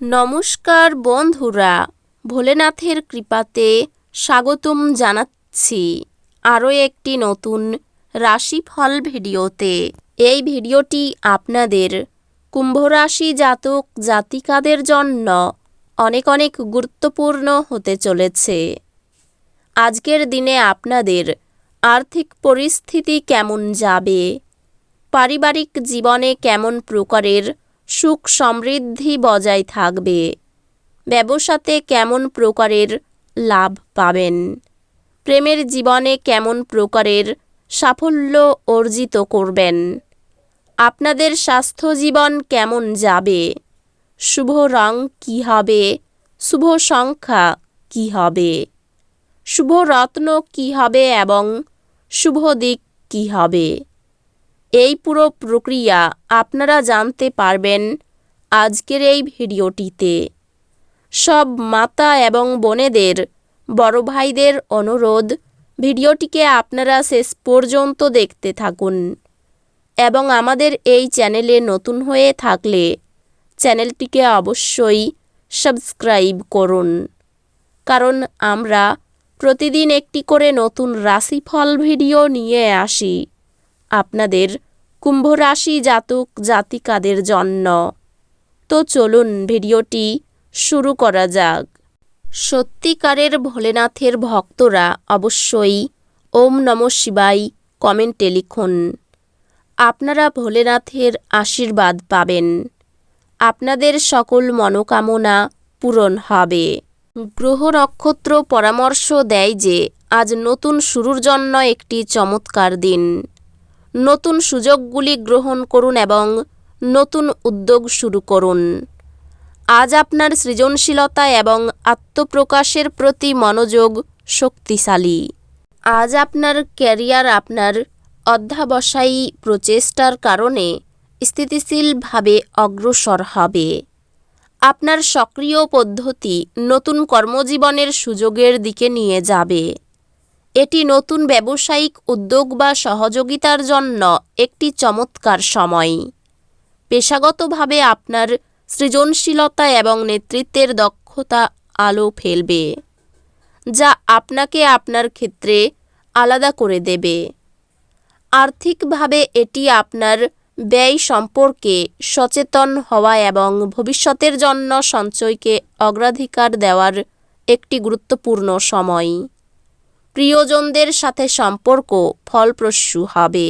নমস্কার বন্ধুরা, ভোলেনাথের কৃপাতে স্বাগতম জানাচ্ছি আরও একটি নতুন রাশিফল ভিডিওতে। এই ভিডিওটি আপনাদের কুম্ভ রাশি জাতক জাতিকাদের জন্য অনেক অনেক গুরুত্বপূর্ণ হতে চলেছে। আজকের দিনে আপনাদের আর্থিক পরিস্থিতি কেমন যাবে, পারিবারিক জীবনে কেমন প্রকারের সুখ সমৃদ্ধি বজায় থাকবে, ব্যবসাতে কেমন প্রকারের লাভ পাবেন, প্রেমের জীবনে কেমন প্রকারের সাফল্য অর্জিত করবেন, আপনাদের স্বাস্থ্য জীবন কেমন যাবে, শুভ রং কী হবে, শুভ সংখ্যা কী হবে, শুভ রত্ন কী হবে এবং শুভ দিক কী হবে, এই পুরো প্রক্রিয়া আপনারা জানতে পারবেন আজকের এই ভিডিওটিতে। সব মাতা এবং বোনেদের, বড় ভাইদের অনুরোধ, ভিডিওটিকে আপনারা শেষ পর্যন্ত দেখতে থাকুন এবং আমাদের এই চ্যানেলে নতুন হয়ে থাকলে চ্যানেলটিকে অবশ্যই সাবস্ক্রাইব করুন, কারণ আমরা প্রতিদিন একটি করে নতুন রাশিফল ভিডিও নিয়ে আসি আপনাদের কুম্ভ রাশি জাতক জাতিকাদের জন্য। তো চলুন ভিডিওটি শুরু করা যাক। সত্যিকারের ভোলেনাথের ভক্তরা অবশ্যই ওম নমঃ শিবায় কমেন্টে লিখুন। আপনারা ভোলেনাথের আশীর্বাদ পাবেন, আপনাদের সকল মনোকামনা পূরণ হবে। গ্রহ নক্ষত্র পরামর্শ দেয় যে আজ নতুন শুরুর জন্য একটি চমৎকার দিন। নতুন সুযোগগুলি গ্রহণ করুন এবং নতুন উদ্যোগ শুরু করুন। আজ আপনার সৃজনশীলতা এবং আত্মপ্রকাশের প্রতি মনোযোগ শক্তিশালী। আজ আপনার ক্যারিয়ার আপনার অধ্যবসায়ী প্রচেষ্টার কারণে স্থিতিশীলভাবে অগ্রসর হবে। আপনার সক্রিয় পদ্ধতি নতুন কর্মজীবনের সুযোগের দিকে নিয়ে যাবে। এটি নতুন ব্যবসায়িক উদ্যোগ বা সহযোগিতার জন্য একটি চমৎকার সময়। পেশাগতভাবে আপনার সৃজনশীলতা এবং নেতৃত্বের দক্ষতা আলো ফেলবে, যা আপনাকে আপনার ক্ষেত্রে আলাদা করে দেবে। আর্থিকভাবে এটি আপনার ব্যয় সম্পর্কে সচেতন হওয়া এবং ভবিষ্যতের জন্য সঞ্চয়কে অগ্রাধিকার দেওয়ার একটি গুরুত্বপূর্ণ সময়। প্রিয়জনদের সাথে সম্পর্ক ফলপ্রসূ হবে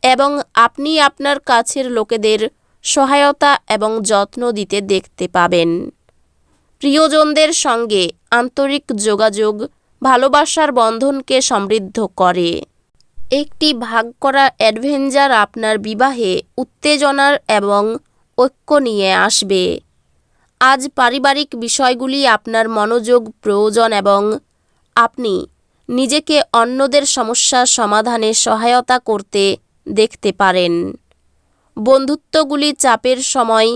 এবং আপনি আপনার কাছের লোকেদের সহায়তা এবং যত্ন দিতে দেখতে পাবেন। প্রিয়জনদের সঙ্গে আন্তরিক যোগাযোগ ভালোবাসার বন্ধনকে সমৃদ্ধ করে। একটি ভাগ করা অ্যাডভেঞ্চার আপনার বিবাহে উত্তেজনার এবং ঐক্য নিয়ে আসবে। আজ পারিবারিক বিষয়গুলি আপনার মনোযোগ প্রয়োজন এবং আপনি নিজেকে অন্যদের সমস্যা সমাধানে সহায়তা করতে দেখতে পারেন। বন্ধুত্বগুলি চাপের সময়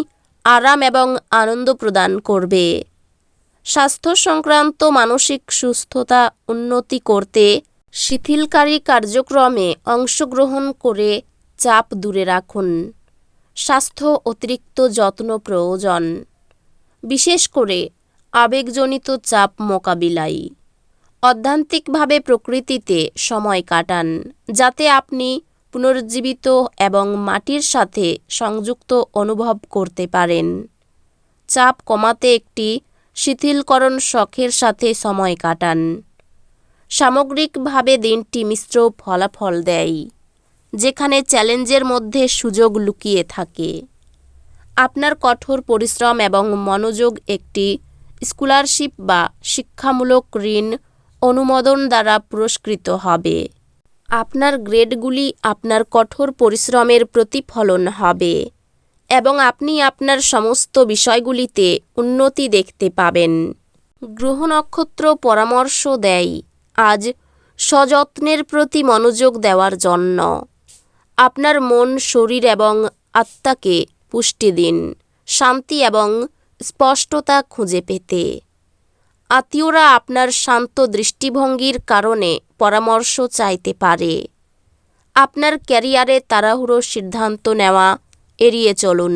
আরাম এবং আনন্দ প্রদান করবে। স্বাস্থ্য সংক্রান্ত মানসিক সুস্থতা উন্নতি করতে শিথিলকারী কার্যক্রমে অংশগ্রহণ করে চাপ দূরে রাখুন। স্বাস্থ্য অতিরিক্ত যত্ন প্রয়োজন, বিশেষ করে আবেগজনিত চাপ মোকাবিলায়। অধ্যাত্মিকভাবে প্রকৃতিতে সময় কাটান, যাতে আপনি পুনরুজ্জীবিত এবং মাটির সাথে সংযুক্ত অনুভব করতে পারেন। চাপ কমাতে একটি শিথিলকরণ শখের সাথে সময় কাটান। সামগ্রিকভাবে দিনটি মিশ্র ফলাফল দেয়, যেখানে চ্যালেঞ্জের মধ্যে সুযোগ লুকিয়ে থাকে। আপনার কঠোর পরিশ্রম এবং মনোযোগ একটি স্কলারশিপ বা শিক্ষামূলক ঋণ অনুমোদন দ্বারা পুরস্কৃত হবে। আপনার গ্রেডগুলি আপনার কঠোর পরিশ্রমের প্রতিফলন হবে এবং আপনি আপনার সমস্ত বিষয়গুলিতে উন্নতি দেখতে পাবেন। গ্রহ নক্ষত্র পরামর্শ দেয় আজ সযত্নের প্রতি মনোযোগ দেওয়ার জন্য। আপনার মন, শরীর এবং আত্মাকে পুষ্টি দিন, শান্তি এবং স্পষ্টতা খুঁজে পেতে। আত্মীয়রা আপনার শান্ত দৃষ্টিভঙ্গির কারণে পরামর্শ চাইতে পারে। আপনার ক্যারিয়ারে তাড়াহুড়ো সিদ্ধান্ত নেওয়া এড়িয়ে চলুন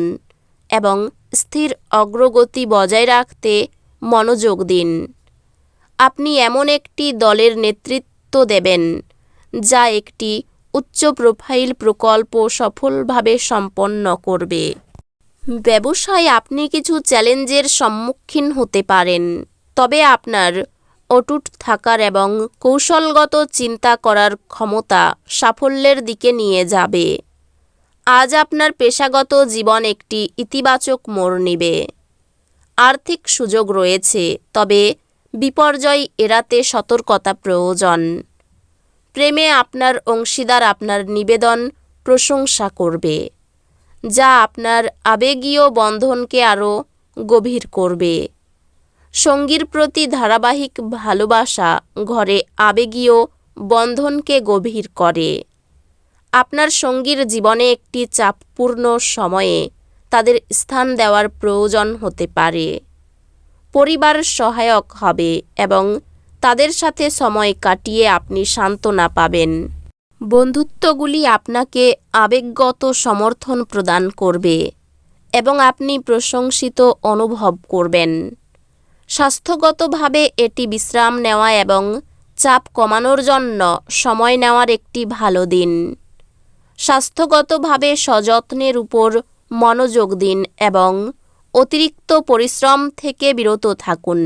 এবং স্থির অগ্রগতি বজায় রাখতে মনোযোগ দিন। আপনি এমন একটি দলের নেতৃত্ব দেবেন যা একটি উচ্চ প্রোফাইল প্রকল্প সফলভাবে সম্পন্ন করবে। ব্যবসায় আপনি কিছু চ্যালেঞ্জের সম্মুখীন হতে পারেন, তবে আপনার অটুট থাকার এবং কৌশলগত চিন্তা করার ক্ষমতা সাফল্যের দিকে নিয়ে যাবে। আজ আপনার পেশাগত জীবন একটি ইতিবাচক মোড় নেবে। আর্থিক সুযোগ রয়েছে, তবে বিপর্যয় এড়াতে সতর্কতা প্রয়োজন। প্রেমে আপনার অংশীদার আপনার নিবেদন প্রশংসা করবে, যা আপনার আবেগীয় বন্ধনকে আরও গভীর করবে। সঙ্গীর প্রতি ধারাবাহিক ভালোবাসা ঘরে আবেগীয় বন্ধনকে গভীর করে। আপনার সঙ্গীর জীবনে একটি চাপপূর্ণ সময়ে তাদের স্থান দেওয়ার প্রয়োজন হতে পারে। পরিবার সহায়ক হবে এবং তাদের সাথে সময় কাটিয়ে আপনি সান্ত্বনা পাবেন। বন্ধুত্বগুলি আপনাকে আবেগগত সমর্থন প্রদান করবে এবং আপনি প্রশংসিত অনুভব করবেন। স্বাস্থ্যগতভাবে এটি বিশ্রাম নেওয়া এবং চাপ কমানোর জন্য সময় নেওয়ার একটি ভালো দিন। স্বাস্থ্যগতভাবে সযত্নের উপর মনোযোগ দিন এবং অতিরিক্ত পরিশ্রম থেকে বিরত থাকুন।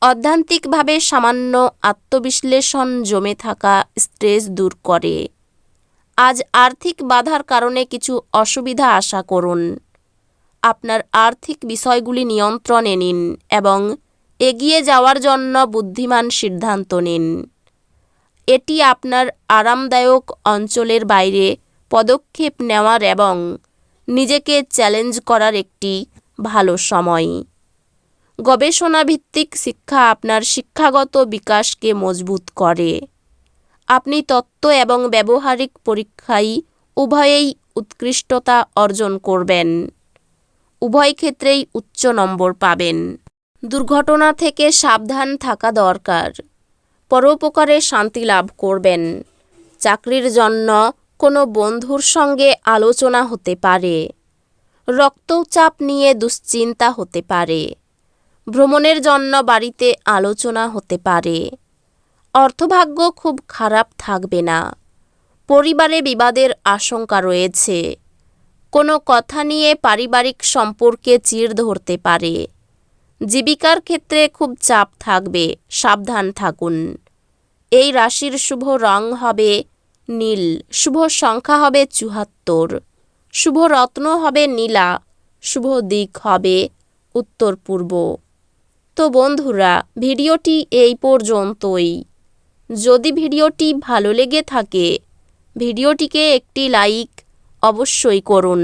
অধ্যান্তিকভাবে সামান্য আত্মবিশ্লেষণ জমে থাকা স্ট্রেস দূর করে। আজ আর্থিক বাধার কারণে কিছু অসুবিধা আশা করুন। আপনার আর্থিক বিষয়গুলি নিয়ন্ত্রণে নিন এবং এগিয়ে যাওয়ার জন্য বুদ্ধিমান সিদ্ধান্ত নিন। এটি আপনার আরামদায়ক অঞ্চলের বাইরে পদক্ষেপ নেওয়ার এবং নিজেকে চ্যালেঞ্জ করার একটি ভালো সময়। গবেষণাভিত্তিক শিক্ষা আপনার শিক্ষাগত বিকাশকে মজবুত করে। আপনি তত্ত্ব এবং ব্যবহারিক পরীক্ষায় উভয়েই উৎকৃষ্টতা অর্জন করবেন। উভয় ক্ষেত্রেই উচ্চ নম্বর পাবেন। দুর্ঘটনা থেকে সাবধান থাকা দরকার। পরোপকারে শান্তি লাভ করবেন। চাকরির জন্য কোনো বন্ধুর সঙ্গে আলোচনা হতে পারে। রক্তচাপ নিয়ে দুশ্চিন্তা হতে পারে। ভ্রমণের জন্য বাড়িতে আলোচনা হতে পারে। অর্থভাগ্য খুব খারাপ থাকবে না। পরিবারে বিবাদের আশঙ্কা রয়েছে। কোনো কথা নিয়ে পারিবারিক সম্পর্কে চিড় ধরতে পারে। জীবিকার ক্ষেত্রে খুব চাপ থাকবে, সাবধান থাকুন। এই রাশির শুভ রং হবে নীল, শুভ সংখ্যা হবে ৭৪, শুভ রত্ন হবে নীলা, শুভ দিক হবে উত্তর পূর্ব। তো বন্ধুরা, ভিডিওটি এই পর্যন্তই। যদি ভিডিওটি ভালো লেগে থাকে ভিডিওটিকে একটি লাইক অবশ্যই করুন।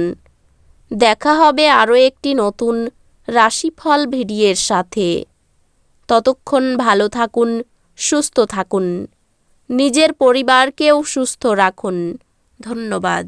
দেখা হবে আরও একটি নতুন রাশিফল ভিডিওর সাথে। ততক্ষণ ভালো থাকুন, সুস্থ থাকুন, নিজের পরিবারকেও সুস্থ রাখুন। ধন্যবাদ।